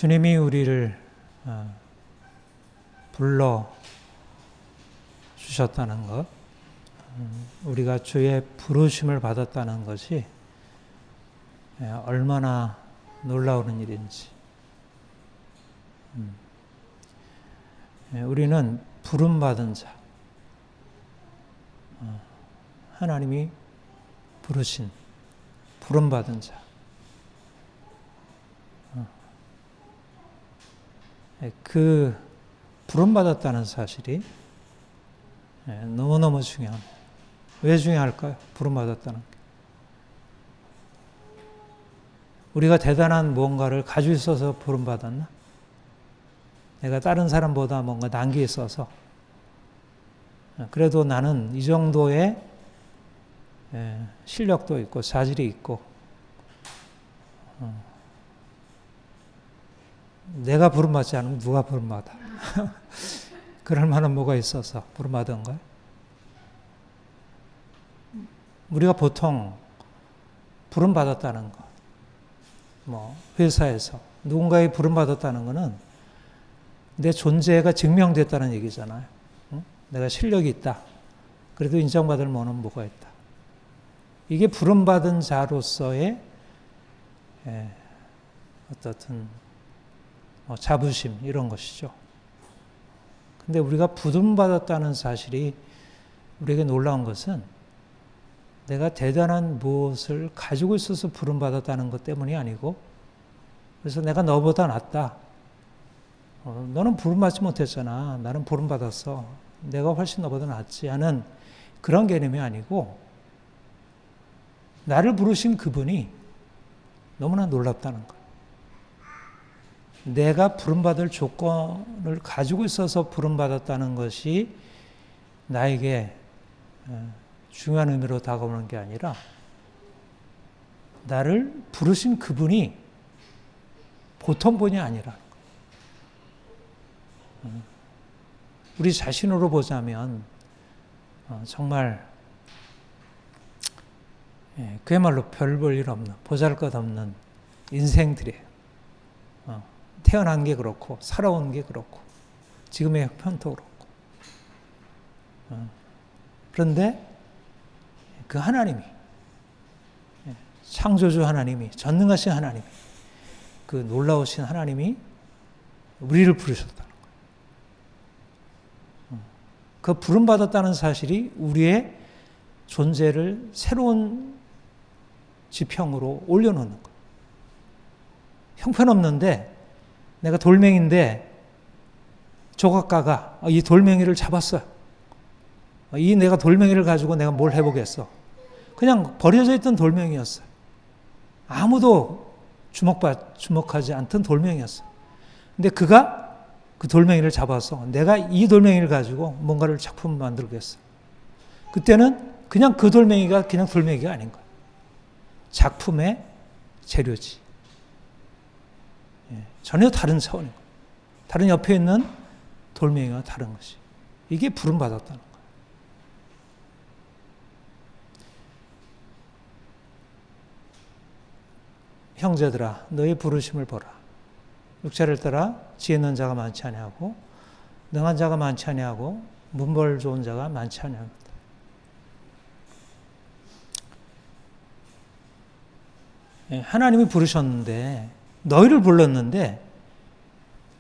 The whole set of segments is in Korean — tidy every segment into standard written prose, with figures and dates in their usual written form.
주님이 우리를 불러 주셨다는 것, 우리가 주의 부르심을 받았다는 것이 얼마나 놀라운 일인지. 우리는 부름받은 자, 하나님이 부르신, 부름받은 자. 그 부름받았다는 사실이 너무너무 중요합니다. 왜 중요할까요? 부름받았다는 게. 우리가 대단한 무언가를 가지고 있어서 부름받았나? 내가 다른 사람보다 뭔가 난 게 있어서 그래도 나는 이 정도의 실력도 있고 자질이 있고 내가 부름받지 않으면 누가 부름받아? 그럴 만한 뭐가 있어서 부름받은 거예요? 우리가 보통 부름받았다는 거, 뭐 회사에서 누군가의 부름받았다는 거는 내 존재가 증명됐다는 얘기잖아요. 응? 내가 실력이 있다. 그래도 인정받을 뭐는 뭐가 있다. 이게 부름받은 자로서의 어떻든 자부심 이런 것이죠. 근데 우리가 부름받았다는 사실이 우리에게 놀라운 것은 내가 대단한 무엇을 가지고 있어서 부름받았다는 것 때문이 아니고, 그래서 내가 너보다 낫다. 너는 부름받지 못했잖아. 나는 부름받았어. 내가 훨씬 너보다 낫지 하는 그런 개념이 아니고, 나를 부르신 그분이 너무나 놀랍다는 거예요. 내가 부름받을 조건을 가지고 있어서 부름받았다는 것이 나에게 중요한 의미로 다가오는 게 아니라, 나를 부르신 그분이 보통 분이 아니라, 우리 자신으로 보자면 정말 그야말로 별 볼 일 없는, 보잘것없는 인생들이에요. 태어난 게 그렇고 살아온 게 그렇고 지금의 형편도 그렇고. 그런데 그 하나님이, 창조주 하나님이, 전능하신 하나님이, 그 놀라우신 하나님이 우리를 부르셨다는 거예요. 그 부름받았다는 사실이 우리의 존재를 새로운 지평으로 올려놓는 거예요. 형편없는데 내가 돌멩이인데 조각가가 이 돌멩이를 잡았어요. 이 내가 돌멩이를 가지고 내가 뭘 해보겠어. 그냥 버려져 있던 돌멩이였어요. 아무도 주목하지 않던 돌멩이였어요. 근데 그가 그 돌멩이를 잡아서 내가 이 돌멩이를 가지고 뭔가를 작품 만들겠어. 그때는 그냥 그 돌멩이가 그냥 돌멩이가 아닌 거예요. 작품의 재료지. 전혀 다른 차원인 거예요. 다른 옆에 있는 돌멩이와 다른 것이. 이게 부름받았다는 거예요. 형제들아, 너희 부르심을 보라. 육체를 따라 지혜 있는 자가 많지 아니하고 능한 자가 많지 아니하고 문벌 좋은 자가 많지 아니합니다. 하나님이 부르셨는데, 너희를 불렀는데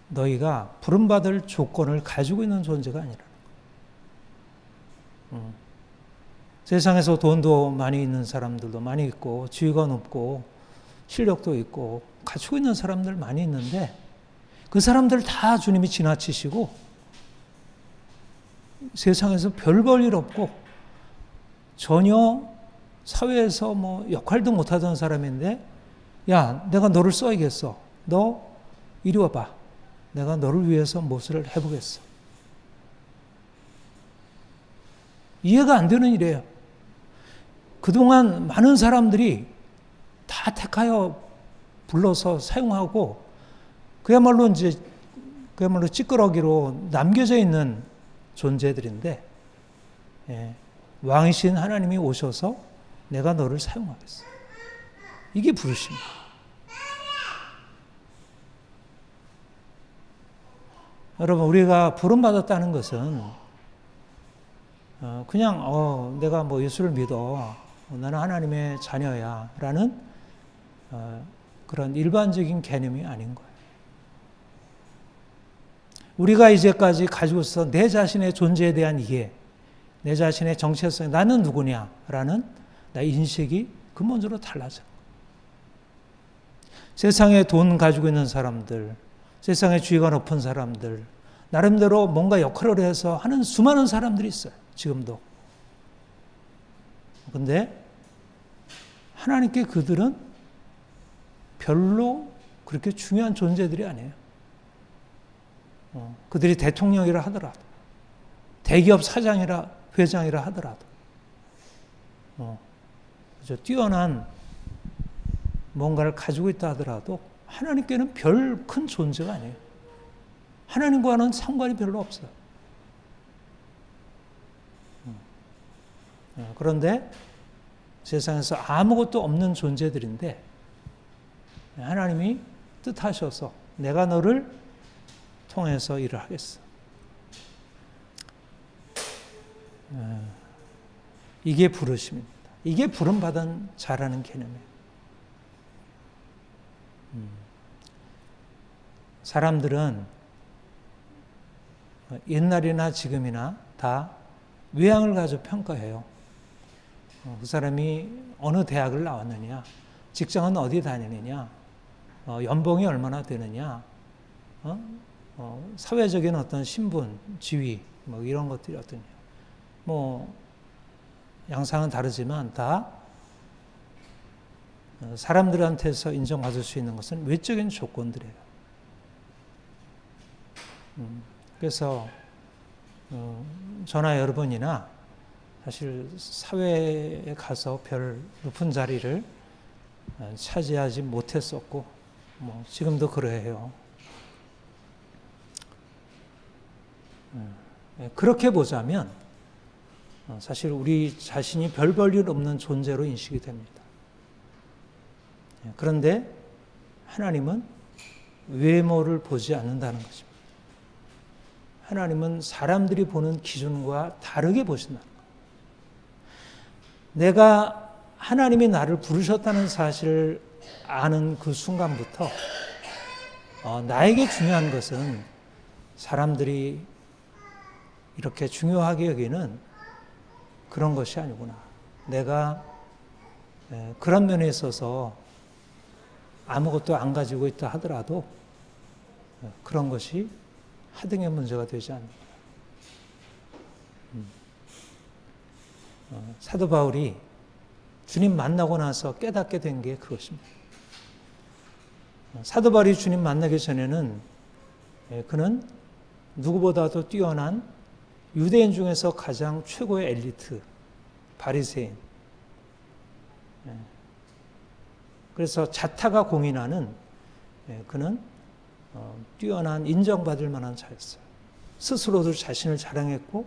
너희가 부름받을 조건을 가지고 있는 존재가 아니라는 거예요. 세상에서 돈도 많이 있는 사람들도 많이 있고 지위가 높고 실력도 있고 갖추고 있는 사람들 많이 있는데, 그 사람들 다 주님이 지나치시고 세상에서 별 볼 일 없고 전혀 사회에서 뭐 역할도 못하던 사람인데, 야, 내가 너를 써야겠어. 너 이리 와봐. 내가 너를 위해서 무엇을 해보겠어. 이해가 안 되는 일이에요. 그동안 많은 사람들이 다 택하여 불러서 사용하고 그야말로 찌끄러기로 남겨져 있는 존재들인데, 왕이신 하나님이 오셔서 내가 너를 사용하겠어. 이게 부르심이에요. 여러분, 우리가 부름받았다는 것은 그냥 내가 뭐 예수를 믿어, 나는 하나님의 자녀야 라는 그런 일반적인 개념이 아닌 거예요. 우리가 이제까지 가지고 있어 내 자신의 존재에 대한 이해, 내 자신의 정체성, 나는 누구냐라는 나의 인식이 근본적으로 달라져. 세상에 돈 가지고 있는 사람들, 세상에 지위가 높은 사람들, 나름대로 뭔가 역할을 해서 하는 수많은 사람들이 있어요. 지금도. 근데 하나님께 그들은 별로 그렇게 중요한 존재들이 아니에요. 그들이 대통령이라 하더라도, 대기업 회장이라 하더라도, 뛰어난 뭔가를 가지고 있다 하더라도 하나님께는 별 큰 존재가 아니에요. 하나님과는 상관이 별로 없어요. 그런데 세상에서 아무것도 없는 존재들인데 하나님이 뜻하셔서 내가 너를 통해서 일을 하겠어. 이게 부르심입니다. 이게 부름받은 자라는 개념이에요. 사람들은 옛날이나 지금이나 다 외향을 가지고 평가해요. 그 사람이 어느 대학을 나왔느냐, 직장은 어디 다니느냐, 연봉이 얼마나 되느냐, 사회적인 어떤 신분, 지위, 뭐 이런 것들이 어떠냐. 뭐 양상은 다르지만 다 사람들한테서 인정받을 수 있는 것은 외적인 조건들이에요. 그래서 저나 여러분이나 사실 사회에 가서 별 높은 자리를 차지하지 못했었고, 뭐 지금도 그래요. 그렇게 보자면 사실 우리 자신이 별 볼 일 없는 존재로 인식이 됩니다. 그런데 하나님은 외모를 보지 않는다는 것입니다. 하나님은 사람들이 보는 기준과 다르게 보신다는 거예요. 내가 하나님이 나를 부르셨다는 사실을 아는 그 순간부터 나에게 중요한 것은 사람들이 이렇게 중요하게 여기는 그런 것이 아니구나. 내가 그런 면에 있어서 아무것도 안 가지고 있다 하더라도 그런 것이 하등의 문제가 되지 않는다. 사도 바울이 주님 만나고 나서 깨닫게 된 게 그것입니다. 사도 바울이 주님 만나기 전에는 그는 누구보다도 뛰어난 유대인 중에서 가장 최고의 엘리트, 바리새인. 그래서 자타가 공인하는 그는 뛰어난 인정받을 만한 자였어요. 스스로도 자신을 자랑했고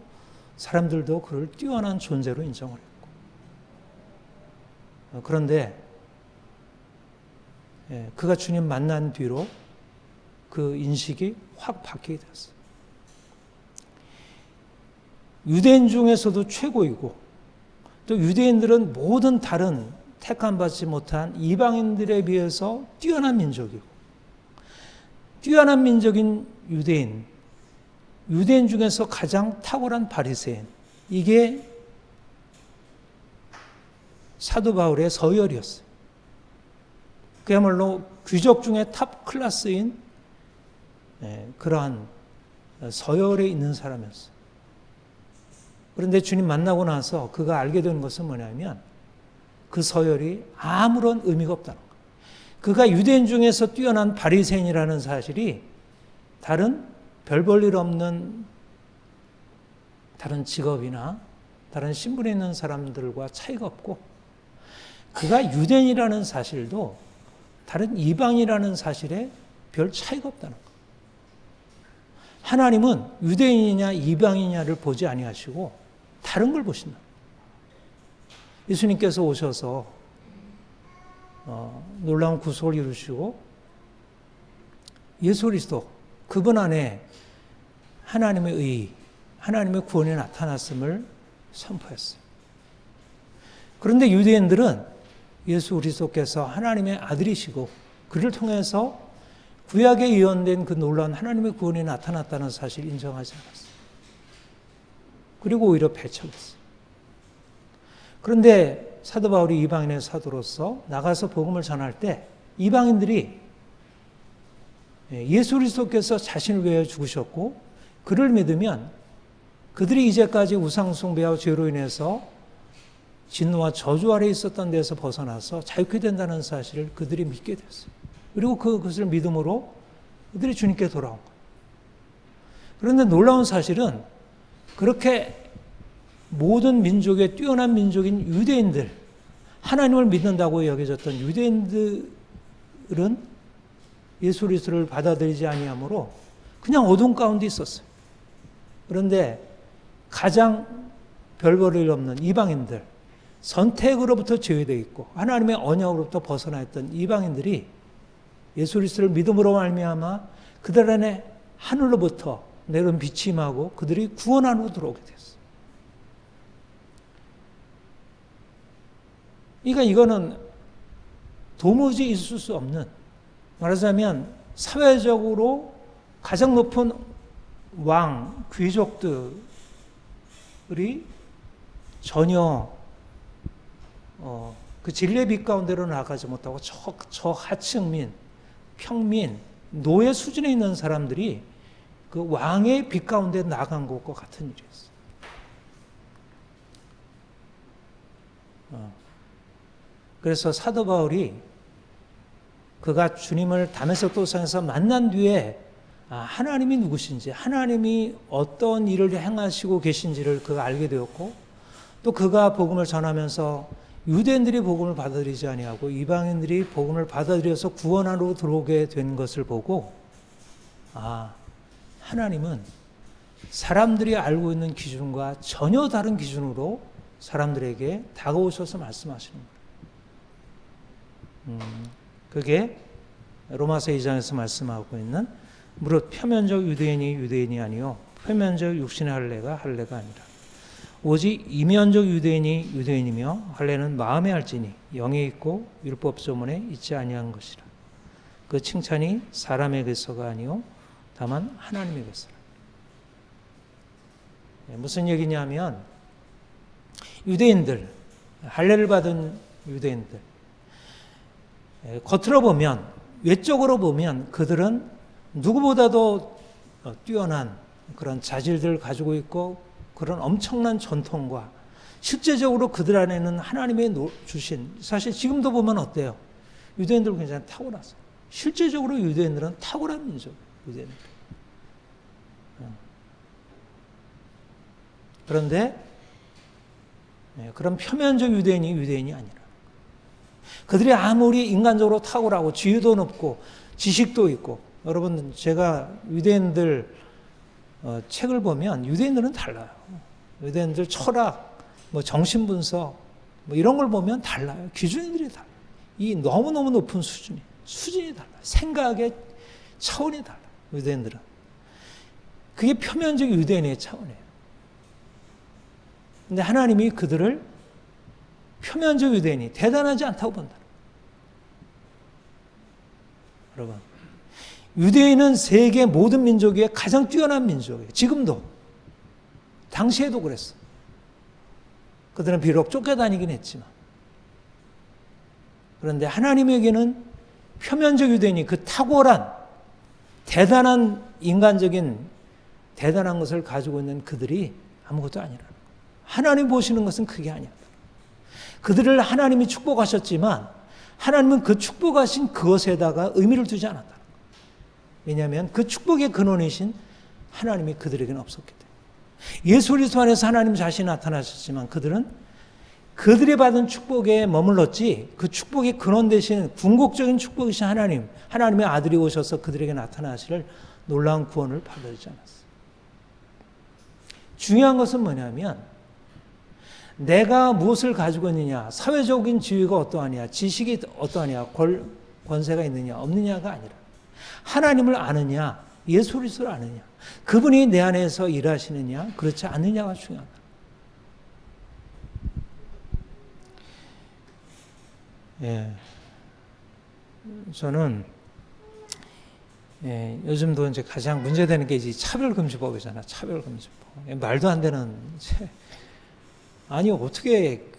사람들도 그를 뛰어난 존재로 인정을 했고. 그런데 그가 주님 만난 뒤로 그 인식이 확 바뀌게 되었어요. 유대인 중에서도 최고이고 또 유대인들은 모든 다른 택함받지 못한 이방인들에 비해서 뛰어난 민족이고 뛰어난 민족인 유대인 중에서 가장 탁월한 바리새인, 이게 사도 바울의 서열이었어요. 그야말로 귀족 중에 탑 클래스인 그러한 서열에 있는 사람이었어요. 그런데 주님 만나고 나서 그가 알게 된 것은 뭐냐면 그 서열이 아무런 의미가 없다는 거예요. 그가 유대인 중에서 뛰어난 바리새인이라는 사실이 다른 별 볼 일 없는 다른 직업이나 다른 신분에 있는 사람들과 차이가 없고 그가 유대인이라는 사실도 다른 이방이라는 사실에 별 차이가 없다는 거예요. 하나님은 유대인이냐 이방이냐를 보지 아니하시고 다른 걸 보신다. 예수님께서 오셔서 놀라운 구속을 이루시고 예수 그리스도 그분 안에 하나님의 의, 하나님의 구원이 나타났음을 선포했어요. 그런데 유대인들은 예수 그리스도께서 하나님의 아들이시고 그를 통해서 구약에 예언된 그 놀라운 하나님의 구원이 나타났다는 사실을 인정하지 않았어요. 그리고 오히려 배척했어요. 그런데 사도 바울이 이방인의 사도로서 나가서 복음을 전할 때 이방인들이 예수 그리스도께서 자신을 위하여 죽으셨고 그를 믿으면 그들이 이제까지 우상숭배와 죄로 인해서 진노와 저주 아래 있었던 데서 벗어나서 자유케 된다는 사실을 그들이 믿게 됐어요. 그리고 그것을 믿음으로 그들이 주님께 돌아온 거예요. 그런데 놀라운 사실은 그렇게 모든 민족의 뛰어난 민족인 유대인들, 하나님을 믿는다고 여겨졌던 유대인들은 예수 그리스도를 받아들이지 아니하므로 그냥 어둠 가운데 있었어요. 그런데 가장 별 볼일 없는 이방인들, 선택으로부터 제외되어 있고 하나님의 언약으로부터 벗어나 있던 이방인들이 예수 그리스도를 믿음으로 말미암아 그들 안에 하늘로부터 내려온 빛이 임하고 그들이 구원 안으로 들어오게 됐어요. 그러니까 이거는 도무지 있을 수 없는, 말하자면 사회적으로 가장 높은 왕, 귀족들이 전혀 그 진리의 빛 가운데로 나아가지 못하고 저 하층민, 평민, 노예 수준에 있는 사람들이 그 왕의 빛 가운데 나아간 것과 같은 일이었어요. 그래서 사도 바울이 그가 주님을 다메섹 도상에서 만난 뒤에 하나님이 누구신지, 하나님이 어떤 일을 행하시고 계신지를 그가 알게 되었고, 또 그가 복음을 전하면서 유대인들이 복음을 받아들이지 아니하고 이방인들이 복음을 받아들여서 구원 안으로 들어오게 된 것을 보고, 하나님은 사람들이 알고 있는 기준과 전혀 다른 기준으로 사람들에게 다가오셔서 말씀하시는 거예요. 그게 로마서 2장에서 말씀하고 있는 무릇 표면적 유대인이 아니요 표면적 육신의 할례가 아니라 오직 이면적 유대인이며 할례는 마음에 할지니 영에 있고 율법조문에 있지 아니한 것이라. 그 칭찬이 사람에게서가 아니요 다만 하나님에게서라. 무슨 얘기냐면 유대인들, 할례를 받은 유대인들, 겉으로 보면, 외적으로 보면 그들은 누구보다도 뛰어난 그런 자질들을 가지고 있고 그런 엄청난 전통과 실제적으로 그들 안에는 하나님의 주신, 사실 지금도 보면 어때요? 유대인들은 굉장히 탁월하세요. 실제적으로 유대인들은 탁월한 민족이에요. 유대인들. 그런데 그런 표면적 유대인이 아니라 그들이 아무리 인간적으로 탁월하고 지혜도 높고 지식도 있고, 여러분 제가 유대인들 책을 보면 유대인들은 달라요. 유대인들 철학, 정신분석 이런 걸 보면 달라요. 기준들이 달라요. 이 너무너무 높은 수준이 달라요. 생각의 차원이 달라요. 유대인들은. 그게 표면적 유대인의 차원이에요. 근데 하나님이 그들을 표면적 유대인이 대단하지 않다고 본다. 여러분, 유대인은 세계 모든 민족 중에 가장 뛰어난 민족이에요. 지금도. 당시에도 그랬어. 그들은 비록 쫓겨다니긴 했지만. 그런데 하나님에게는 표면적 유대인이 그 탁월한 대단한 인간적인 대단한 것을 가지고 있는 그들이 아무것도 아니라는 거예요. 하나님 보시는 것은 그게 아니야. 그들을 하나님이 축복하셨지만 하나님은 그 축복하신 그것에다가 의미를 두지 않았다. 왜냐하면 그 축복의 근원이신 하나님이 그들에게는 없었기 때문에. 예수 그리스도 안에서 하나님 자신이 나타나셨지만 그들은 그들이 받은 축복에 머물렀지, 그 축복의 근원 대신 궁극적인 축복이신 하나님의 아들이 오셔서 그들에게 나타나시를 놀라운 구원을 받아들이지 않았어요. 중요한 것은 뭐냐면 내가 무엇을 가지고 있느냐, 사회적인 지위가 어떠하냐, 지식이 어떠하냐, 권세가 있느냐 없느냐가 아니라 하나님을 아느냐, 예수 그리스도를 아느냐, 그분이 내 안에서 일하시느냐, 그렇지 않느냐가 중요하다. 예, 저는 요즘도 이제 가장 문제되는 게 이제 차별금지법이잖아. 차별금지법. 말도 안 되는. 아니 어떻게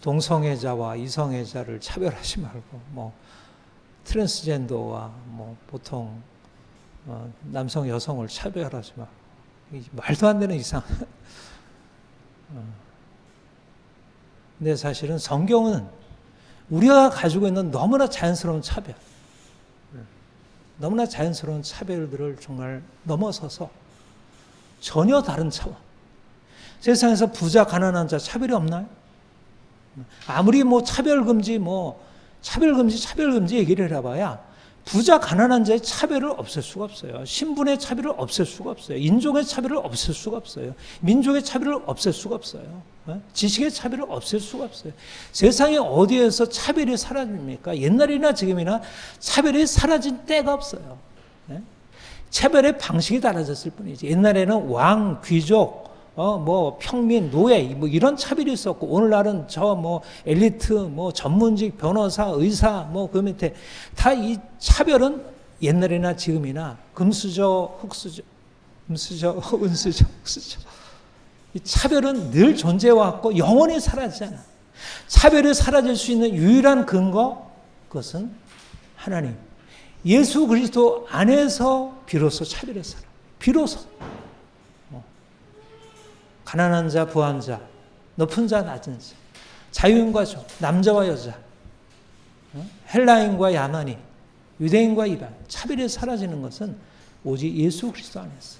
동성애자와 이성애자를 차별하지 말고 트랜스젠더와 보통 남성 여성을 차별하지 말고 말도 안 되는 이상. 근데 사실은 성경은 우리가 가지고 있는 너무나 자연스러운 차별, 너무나 자연스러운 차별들을 정말 넘어서서 전혀 다른 차원. 세상에서 부자, 가난한 자 차별이 없나요? 아무리 차별금지 얘기를 해봐야 부자, 가난한 자의 차별을 없앨 수가 없어요. 신분의 차별을 없앨 수가 없어요. 인종의 차별을 없앨 수가 없어요. 민족의 차별을 없앨 수가 없어요. 지식의 차별을 없앨 수가 없어요. 세상에 어디에서 차별이 사라집니까? 옛날이나 지금이나 차별이 사라진 때가 없어요. 차별의 방식이 달라졌을 뿐이지. 옛날에는 왕, 귀족, 평민, 노예, 이런 차별이 있었고, 오늘날은 엘리트, 전문직, 변호사, 의사, 그 밑에, 다 이 차별은 옛날이나 지금이나 금수저, 흑수저, 은수저, 흑수저. 이 차별은 늘 존재해왔고, 영원히 사라지지 않아. 차별이 사라질 수 있는 유일한 근거, 그것은 하나님. 예수 그리스도 안에서 비로소 차별이 살아. 비로소. 가난한 자, 부한 자, 높은 자, 낮은 자, 자유인과 종, 남자와 여자, 헬라인과 야만인, 유대인과 이방, 차별이 사라지는 것은 오직 예수 그리스도 안에서.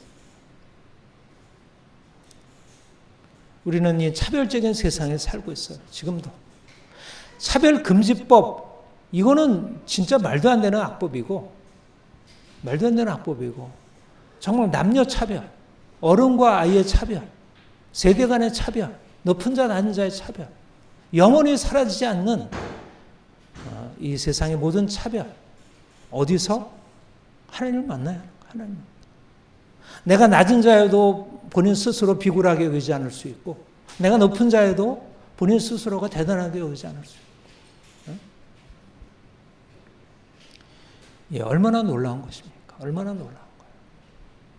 우리는 이 차별적인 세상에 살고 있어요. 지금도. 차별금지법, 이거는 진짜 말도 안 되는 악법이고, 정말 남녀 차별, 어른과 아이의 차별, 세대 간의 차별, 높은 자, 낮은 자의 차별, 영원히 사라지지 않는 이 세상의 모든 차별, 어디서? 하나님을 만나야 하는 거예요. 하나님. 내가 낮은 자여도 본인 스스로 비굴하게 여기지 않을 수 있고, 내가 높은 자여도 본인 스스로가 대단하게 여기지 않을 수 있고. 예, 얼마나 놀라운 것입니까? 얼마나 놀라운 거예요.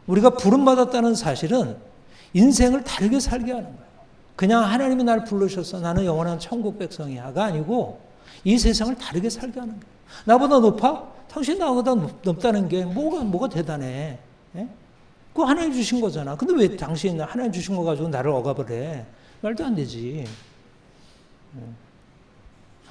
우리가 부름받았다는 사실은 인생을 다르게 살게 하는 거예요. 그냥 하나님이 날 부르셔서 나는 영원한 천국 백성이야가 아니고 이 세상을 다르게 살게 하는 거예요. 나보다 높아? 당신 나보다 높다는 게 뭐가 대단해? 예? 그거 하나님 주신 거잖아. 근데 왜 당신 하나님 주신 거 가지고 나를 억압을 해? 말도 안 되지.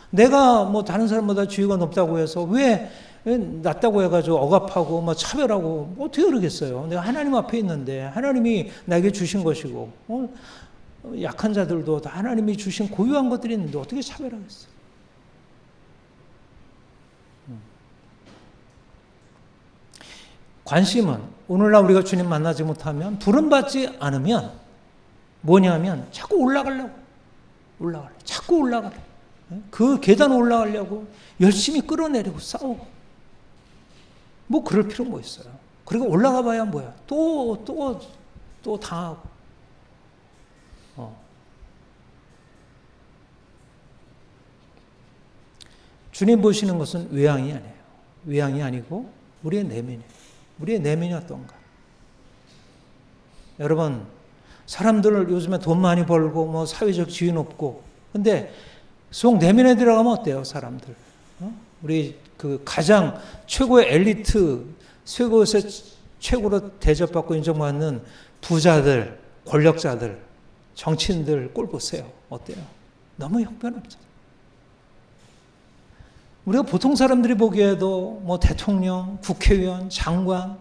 내가 다른 사람보다 지위가 높다고 해서 왜 낮다고 해가지고 억압하고 차별하고 어떻게 그러겠어요? 내가 하나님 앞에 있는데 하나님이 나에게 주신 것이고 약한 자들도 다 하나님이 주신 고유한 것들이 있는데 어떻게 차별하겠어요? 관심은 오늘날 우리가 주님 만나지 못하면 부름받지 않으면 뭐냐면 자꾸 자꾸 올라가려고 그 계단 올라가려고 열심히 끌어내리고 싸우고 그럴 필요 뭐 있어요. 그리고 올라가 봐야 뭐야? 또 당하고. 주님 보시는 것은 외양이 아니에요. 외양이 아니고 우리의 내면이에요. 우리의 내면이 어떤가? 여러분, 사람들 요즘에 돈 많이 벌고 사회적 지위 높고 근데 속 내면에 들어가면 어때요, 사람들? 우리 가장 최고의 엘리트, 최고로 대접받고 인정받는 부자들, 권력자들, 정치인들 꼴 보세요. 어때요? 너무 형편없죠. 우리가 보통 사람들이 보기에도 대통령, 국회의원, 장관,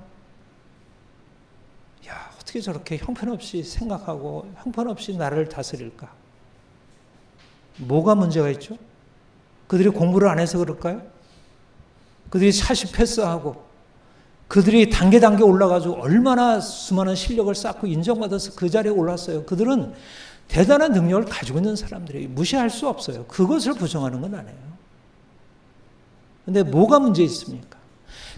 어떻게 저렇게 형편없이 생각하고 형편없이 나라를 다스릴까? 뭐가 문제가 있죠? 그들이 공부를 안 해서 그럴까요? 그들이 차시 패스하고 그들이 단계 올라가지고 얼마나 수많은 실력을 쌓고 인정받아서 그 자리에 올랐어요. 그들은 대단한 능력을 가지고 있는 사람들이에요. 무시할 수 없어요. 그것을 부정하는 건 아니에요. 근데 뭐가 문제 있습니까?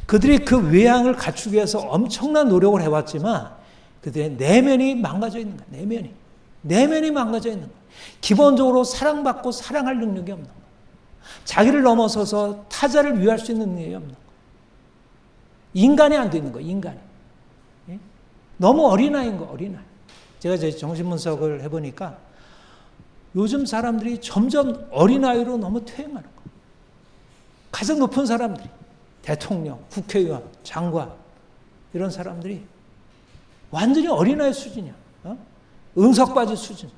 그들이 그 외양을 갖추기 위해서 엄청난 노력을 해왔지만 그들의 내면이 망가져 있는 거야. 내면이 망가져 있는 거야. 기본적으로 사랑받고 사랑할 능력이 없는 거야. 자기를 넘어서서 타자를 위할 수 있는 능력이 없는 거야. 인간이 안 되는 거야. 인간이. 너무 어린아이인 거야. 어린아이. 제가 이제 정신분석을 해보니까 요즘 사람들이 점점 어린아이로 너무 퇴행하는 거야. 가장 높은 사람들이 대통령, 국회의원, 장관 이런 사람들이 완전히 어린아이 수준이야. 응석바지 수준.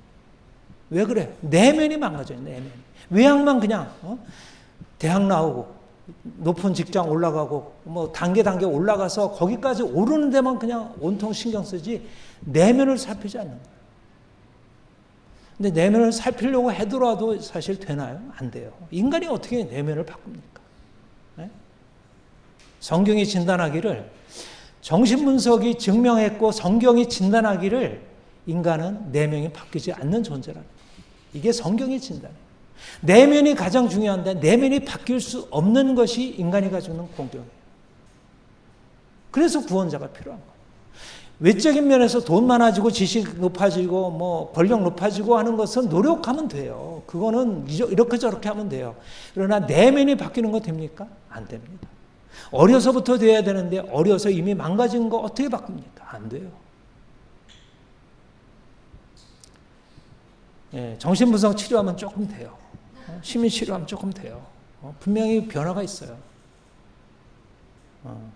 왜 그래? 내면이 망가져요. 내면이. 외양만 그냥 대학 나오고 높은 직장 올라가고 뭐 단계 올라가서 거기까지 오르는 데만 그냥 온통 신경 쓰지 내면을 살피지 않는 거예요. 근데 내면을 살피려고 해더라도 사실 되나요? 안 돼요. 인간이 어떻게 내면을 바꿉니까? 네? 성경이 진단하기를 정신분석이 증명했고 성경이 진단하기를 인간은 내면이 바뀌지 않는 존재라는 거예요. 이게 성경의 진단이에요. 내면이 가장 중요한데 내면이 바뀔 수 없는 것이 인간이 가지고 있는 공경이에요. 그래서 구원자가 필요한 거예요. 외적인 면에서 돈 많아지고 지식 높아지고 뭐 권력 높아지고 하는 것은 노력하면 돼요. 그거는 이렇게 저렇게 하면 돼요. 그러나 내면이 바뀌는 거 됩니까? 안 됩니다. 어려서부터 돼야 되는데 어려서 이미 망가진 거 어떻게 바꿉니까? 안 돼요. 예, 정신분석 치료하면 조금 돼요. 심리 치료하면 조금 돼요. 분명히 변화가 있어요.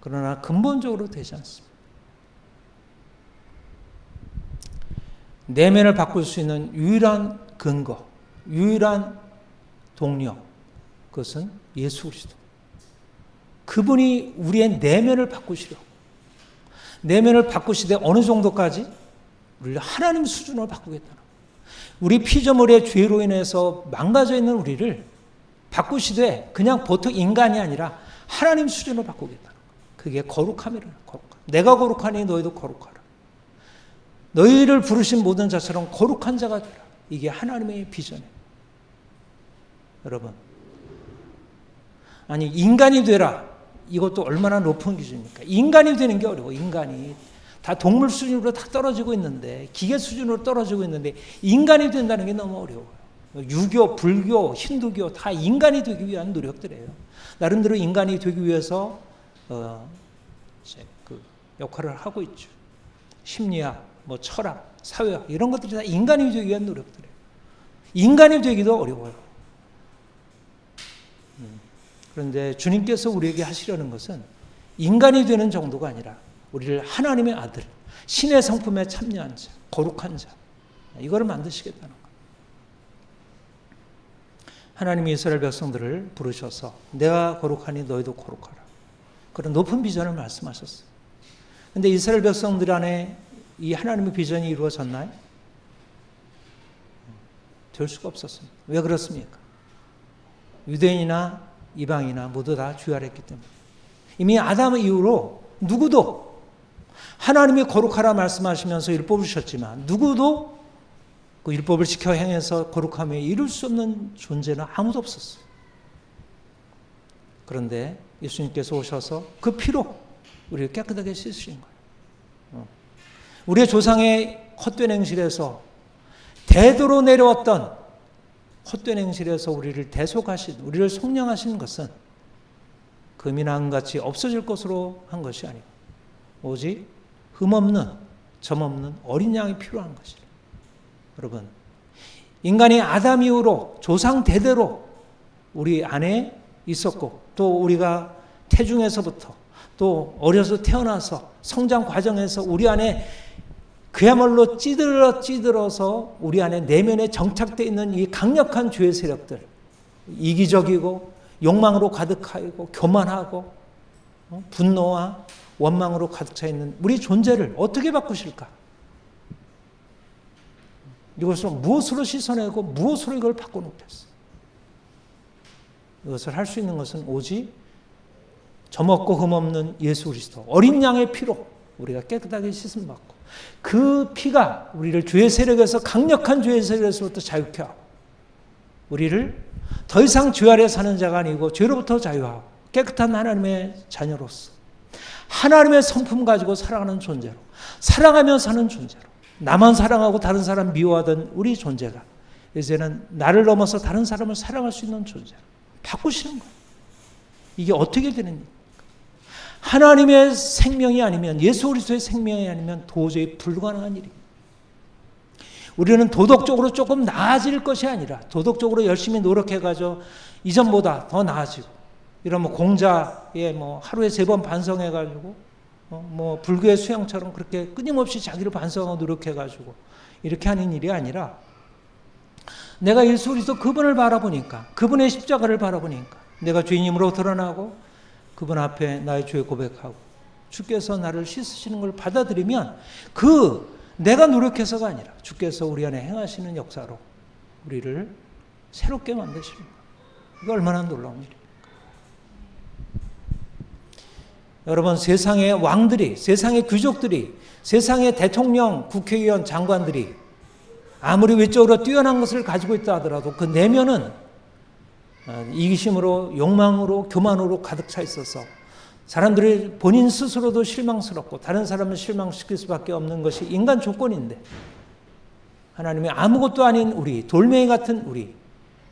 그러나 근본적으로 되지 않습니다. 내면을 바꿀 수 있는 유일한 근거, 유일한 동력, 그것은 예수 그리스도. 그분이 우리의 내면을 바꾸시려고. 내면을 바꾸시되 어느 정도까지? 우리를 하나님 수준으로 바꾸겠다는 거예요. 우리 피조물의 죄로 인해서 망가져 있는 우리를 바꾸시되 그냥 보통 인간이 아니라 하나님 수준으로 바꾸겠다는 거예요. 그게 거룩함이라는 거룩함. 내가 거룩하니 너희도 거룩하라. 너희를 부르신 모든 자처럼 거룩한 자가 되라. 이게 하나님의 비전이에요. 여러분, 아니 인간이 되라. 이것도 얼마나 높은 기준입니까? 인간이 되는 게 어려워. 인간이 다 동물 수준으로 다 떨어지고 있는데, 기계 수준으로 떨어지고 있는데 인간이 된다는 게 너무 어려워요. 유교, 불교, 힌두교 다 인간이 되기 위한 노력들이에요. 나름대로 인간이 되기 위해서 그 역할을 하고 있죠. 심리학, 뭐 철학, 사회학 이런 것들이 다 인간이 되기 위한 노력들이에요. 인간이 되기도 어려워요. 그런데 주님께서 우리에게 하시려는 것은 인간이 되는 정도가 아니라 우리를 하나님의 아들, 신의 성품에 참여한 자, 거룩한 자, 이거를 만드시겠다는 거예요. 하나님이 이스라엘 백성들을 부르셔서 내가 거룩하니 너희도 거룩하라. 그런 높은 비전을 말씀하셨어요. 그런데 이스라엘 백성들 안에 이 하나님의 비전이 이루어졌나요? 될 수가 없었습니다. 왜 그렇습니까? 유대인이나 이방이나 모두 다 죄아랬기 때문에. 이미 아담 이후로 누구도 하나님이 거룩하라 말씀하시면서 율법을 주셨지만 누구도 그 율법을 지켜 행해서 거룩함에 이룰 수 없는 존재는 아무도 없었어요. 그런데 예수님께서 오셔서 그 피로 우리를 깨끗하게 씻으신 거예요. 우리의 조상의 헛된 행실에서 대도로 내려왔던 헛된 행실에서 우리를 대속하신, 우리를 속량하신 것은 금이나 은같이 없어질 것으로 한 것이 아니고 오직 흠없는, 점없는 어린 양이 필요한 것이죠. 여러분, 인간이 아담 이후로 조상 대대로 우리 안에 있었고 또 우리가 태중에서부터 또 어려서 태어나서 성장 과정에서 우리 안에 그야말로 찌들어서 우리 안에 내면에 정착되어 있는 이 강력한 죄의 세력들, 이기적이고 욕망으로 가득하고 교만하고 분노와 원망으로 가득 차 있는 우리 존재를 어떻게 바꾸실까? 이것을 무엇으로 씻어내고 무엇으로 이걸 바꿔놓겠어? 이것을 할 수 있는 것은 오직 점없고 흠없는 예수 그리스도 어린 양의 피로 우리가 깨끗하게 씻음 받고 그 피가 우리를 죄의 세력에서 강력한 죄의 세력에서부터 자유케 하고 우리를 더 이상 죄 아래 사는 자가 아니고 죄로부터 자유하고 깨끗한 하나님의 자녀로서 하나님의 성품 가지고 살아가는 존재로, 사랑하며 사는 존재로, 나만 사랑하고 다른 사람 미워하던 우리 존재가 이제는 나를 넘어서 다른 사람을 사랑할 수 있는 존재로 바꾸시는 거예요. 이게 어떻게 되는 일입니까? 하나님의 생명이 아니면, 예수 그리스도의 생명이 아니면 도저히 불가능한 일입니다. 우리는 도덕적으로 조금 나아질 것이 아니라 도덕적으로 열심히 노력해가지고 이전보다 더 나아지고, 이러면 공자에 하루에 3번 반성해가지고 불교의 수양처럼 그렇게 끊임없이 자기를 반성하고 노력해가지고 이렇게 하는 일이 아니라, 내가 예수 그리스도 그분을 바라보니까, 그분의 십자가를 바라보니까 내가 죄인임으로 드러나고 그분 앞에 나의 죄 고백하고 주께서 나를 씻으시는 걸 받아들이면, 내가 노력해서가 아니라 주께서 우리 안에 행하시는 역사로 우리를 새롭게 만드시는 거예요. 이게 얼마나 놀라운 일입니까? 여러분, 세상의 왕들이, 세상의 귀족들이, 세상의 대통령, 국회의원, 장관들이 아무리 외적으로 뛰어난 것을 가지고 있다 하더라도 그 내면은 이기심으로, 욕망으로, 교만으로 가득 차 있어서 사람들이 본인 스스로도 실망스럽고 다른 사람을 실망시킬 수밖에 없는 것이 인간 조건인데, 하나님이 아무것도 아닌 우리, 돌멩이 같은 우리,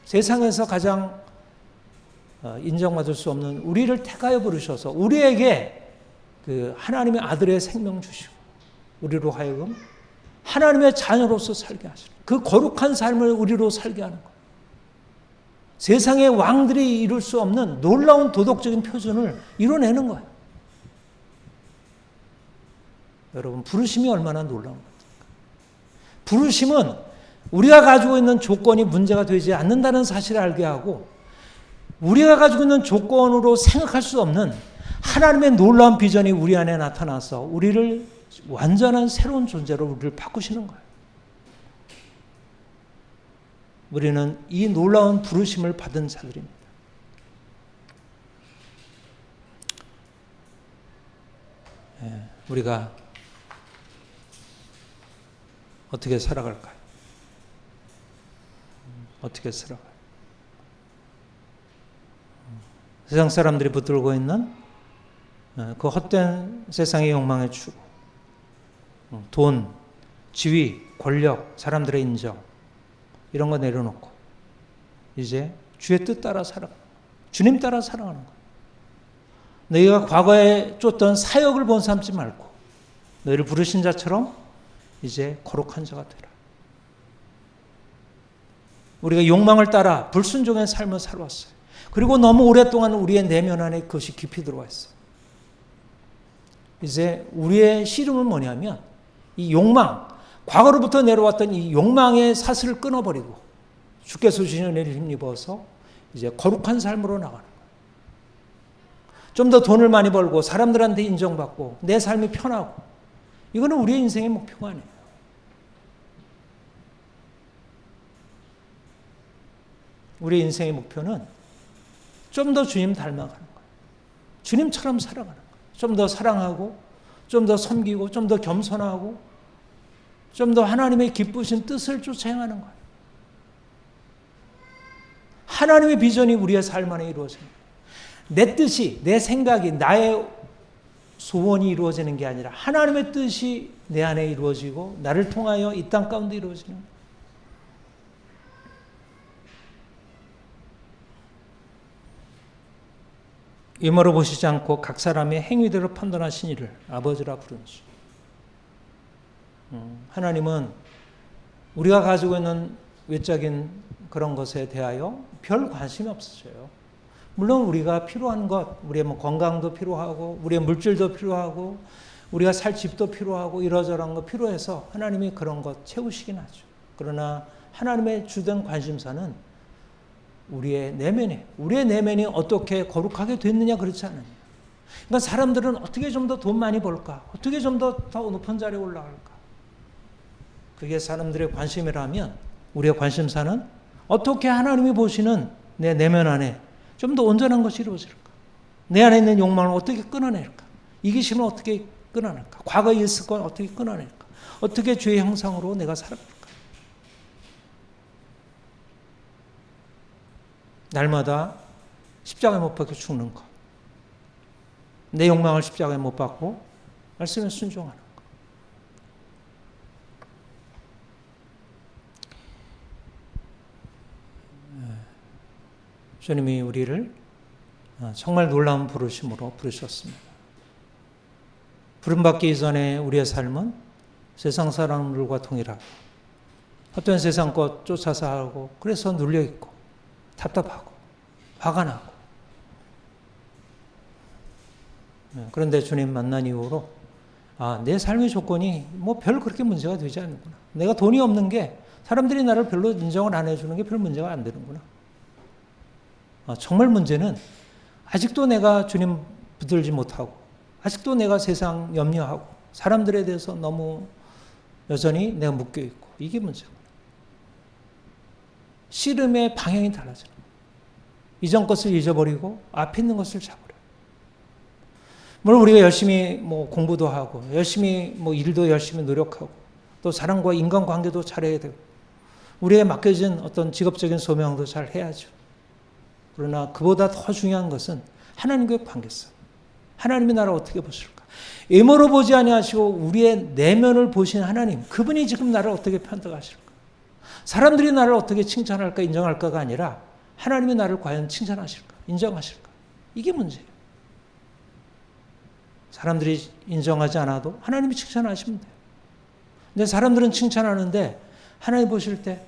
세상에서 가장 인정받을 수 없는 우리를 택하여 부르셔서 우리에게 그 하나님의 아들의 생명 주시고 우리로 하여금 하나님의 자녀로서 살게 하시는, 그 거룩한 삶을 우리로 살게 하는 것. 세상의 왕들이 이룰 수 없는 놀라운 도덕적인 표준을 이뤄내는 거예요. 여러분, 부르심이 얼마나 놀라운 겁니까? 부르심은 우리가 가지고 있는 조건이 문제가 되지 않는다는 사실을 알게 하고, 우리가 가지고 있는 조건으로 생각할 수 없는 하나님의 놀라운 비전이 우리 안에 나타나서 우리를 완전한 새로운 존재로 우리를 바꾸시는 거예요. 우리는 이 놀라운 부르심을 받은 자들입니다. 우리가 어떻게 살아갈까요? 어떻게 살아가요? 세상 사람들이 붙들고 있는 그 헛된 세상의 욕망의 추구, 돈, 지위, 권력, 사람들의 인정, 이런 거 내려놓고 이제 주의 뜻 따라 살아가는 거예요. 주님 따라 살아가는 거예요. 너희가 과거에 쫓던 사역을 본삼지 말고 너희를 부르신 자처럼 이제 거룩한 자가 되라. 우리가 욕망을 따라 불순종의 삶을 살아왔어요. 그리고 너무 오랫동안 우리의 내면 안에 그것이 깊이 들어와 있어요. 이제 우리의 씨름은 뭐냐면 이 욕망, 과거로부터 내려왔던 이 욕망의 사슬을 끊어버리고 주께서 주신 은혜를 힘입어서 이제 거룩한 삶으로 나가는 거예요. 좀 더 돈을 많이 벌고 사람들한테 인정받고 내 삶이 편하고, 이거는 우리의 인생의 목표가 아니에요. 우리의 인생의 목표는 좀 더 주님 닮아가는 거예요. 주님처럼 살아가는 거예요. 좀 더 사랑하고, 좀 더 섬기고, 좀 더 겸손하고, 좀 더 하나님의 기쁘신 뜻을 쫓아 행하는 거예요. 하나님의 비전이 우리의 삶 안에 이루어집니다. 내 뜻이, 내 생각이, 나의 소원이 이루어지는 게 아니라 하나님의 뜻이 내 안에 이루어지고 나를 통하여 이 땅 가운데 이루어지는 거예요. 외모로 보시지 않고 각 사람의 행위대로 판단하신 이를 아버지라 부르시오. 하나님은 우리가 가지고 있는 외적인 그런 것에 대하여 별 관심이 없으셔요. 물론 우리가 필요한 것, 우리의 건강도 필요하고, 우리의 물질도 필요하고, 우리가 살 집도 필요하고, 이러저러한 거 필요해서 하나님이 그런 것 채우시긴 하죠. 그러나 하나님의 주된 관심사는 우리의 내면이 어떻게 거룩하게 됐느냐, 그렇지 않느냐. 그러니까 사람들은 어떻게 좀 더 돈 많이 벌까? 어떻게 좀 더 높은 자리에 올라갈까? 그게 사람들의 관심이라면 우리의 관심사는 어떻게 하나님이 보시는 내 내면 안에 좀 더 온전한 것이 이루어질까? 내 안에 있는 욕망을 어떻게 끊어낼까? 이기심을 어떻게 끊어낼까? 과거에 있을 건 어떻게 끊어낼까? 어떻게 죄의 형상으로 내가 살아갈까? 날마다 십자가에 못 박혀 죽는 것, 내 욕망을 십자가에 못 박고 말씀에 순종하는 것. 주님이 우리를 정말 놀라운 부르심으로 부르셨습니다. 부름받기 이전에 우리의 삶은 세상 사람들과 동일하고 어떤 세상 것 쫓아서 하고 그래서 눌려있고 답답하고 화가 나고 그런데 주님 만난 이후로 내 삶의 조건이 뭐 별 그렇게 문제가 되지 않는구나. 내가 돈이 없는 게 사람들이 나를 별로 인정을 안 해주는 게 별 문제가 안 되는구나. 정말 문제는 아직도 내가 주님 붙들지 못하고 아직도 내가 세상 염려하고 사람들에 대해서 너무 여전히 내가 묶여있고 이게 문제구나. 씨름의 방향이 달라지는 거예요. 이전 것을 잊어버리고 앞에 있는 것을 잡으려. 물론 우리가 열심히 공부도 하고 열심히 일도 열심히 노력하고 또 사람과 인간관계도 잘해야 되고 우리에게 맡겨진 어떤 직업적인 소명도 잘 해야죠. 그러나 그보다 더 중요한 것은 하나님과의 관계성. 하나님이 나를 어떻게 보실까? 외모로 보지 아니하시고 우리의 내면을 보신 하나님, 그분이 지금 나를 어떻게 편덕하실까? 사람들이 나를 어떻게 칭찬할까, 인정할까가 아니라 하나님이 나를 과연 칭찬하실까, 인정하실까? 이게 문제예요. 사람들이 인정하지 않아도 하나님이 칭찬하시면 돼요. 근데 사람들은 칭찬하는데 하나님 보실 때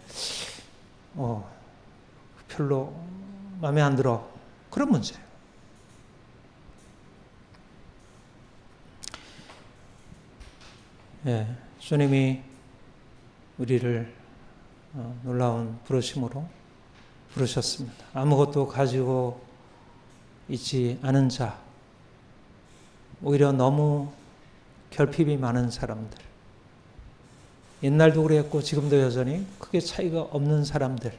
별로 마음에 안 들어. 그런 문제예요. 주님이 우리를 놀라운 부르심으로 부르셨습니다. 아무것도 가지고 있지 않은 자, 오히려 너무 결핍이 많은 사람들, 옛날도 그랬고 지금도 여전히 크게 차이가 없는 사람들.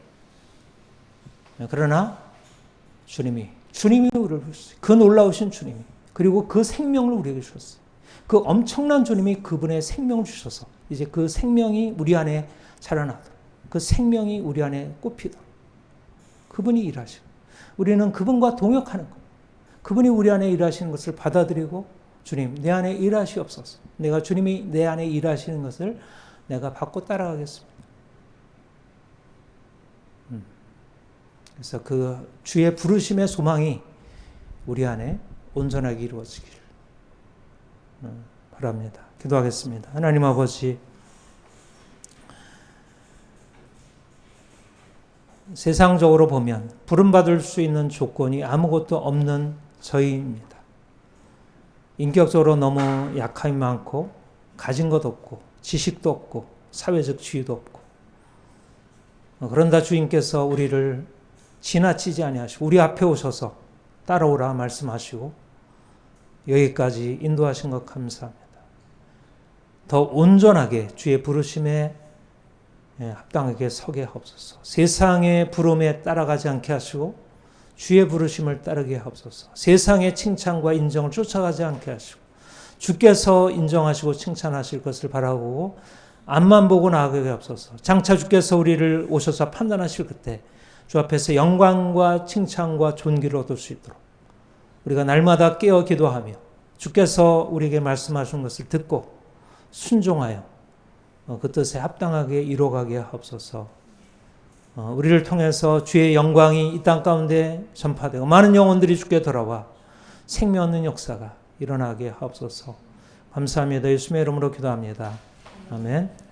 그러나 주님이 우리를 부르셨어요. 그 놀라우신 주님이, 그리고 그 생명을 우리에게 주셨어요. 그 엄청난 주님이 그분의 생명을 주셔서 이제 그 생명이 우리 안에 자라나도록, 그 생명이 우리 안에 꽃피도록 그분이 일하시고 우리는 그분과 동역하는 것. 그분이 우리 안에 일하시는 것을 받아들이고 주님 내 안에 일하시옵소서. 내가 주님이 내 안에 일하시는 것을 내가 받고 따라가겠습니다. 그래서 그 주의 부르심의 소망이 우리 안에 온전하게 이루어지기를 바랍니다. 기도하겠습니다. 하나님 아버지, 세상적으로 보면 부름받을 수 있는 조건이 아무것도 없는 저희입니다. 인격적으로 너무 약함이 많고 가진 것 없고 지식도 없고 사회적 지위도 없고 그런다 주님께서 우리를 지나치지 아니하시고 우리 앞에 오셔서 따라오라 말씀하시고 여기까지 인도하신 것 감사합니다. 더 온전하게 주의 부르심에 합당하게 서게 하옵소서. 세상의 부름에 따라가지 않게 하시고 주의 부르심을 따르게 하옵소서. 세상의 칭찬과 인정을 쫓아가지 않게 하시고 주께서 인정하시고 칭찬하실 것을 바라고 앞만 보고 나아가게 하옵소서. 장차 주께서 우리를 오셔서 판단하실 그때 주 앞에서 영광과 칭찬과 존귀를 얻을 수 있도록 우리가 날마다 깨어 기도하며 주께서 우리에게 말씀하신 것을 듣고 순종하여 그 뜻에 합당하게 이루어가게 하옵소서. 우리를 통해서 주의 영광이 이 땅 가운데 전파되고 많은 영혼들이 주께 돌아와 생명 얻는 역사가 일어나게 하옵소서. 감사합니다. 예수님의 이름으로 기도합니다. 아멘.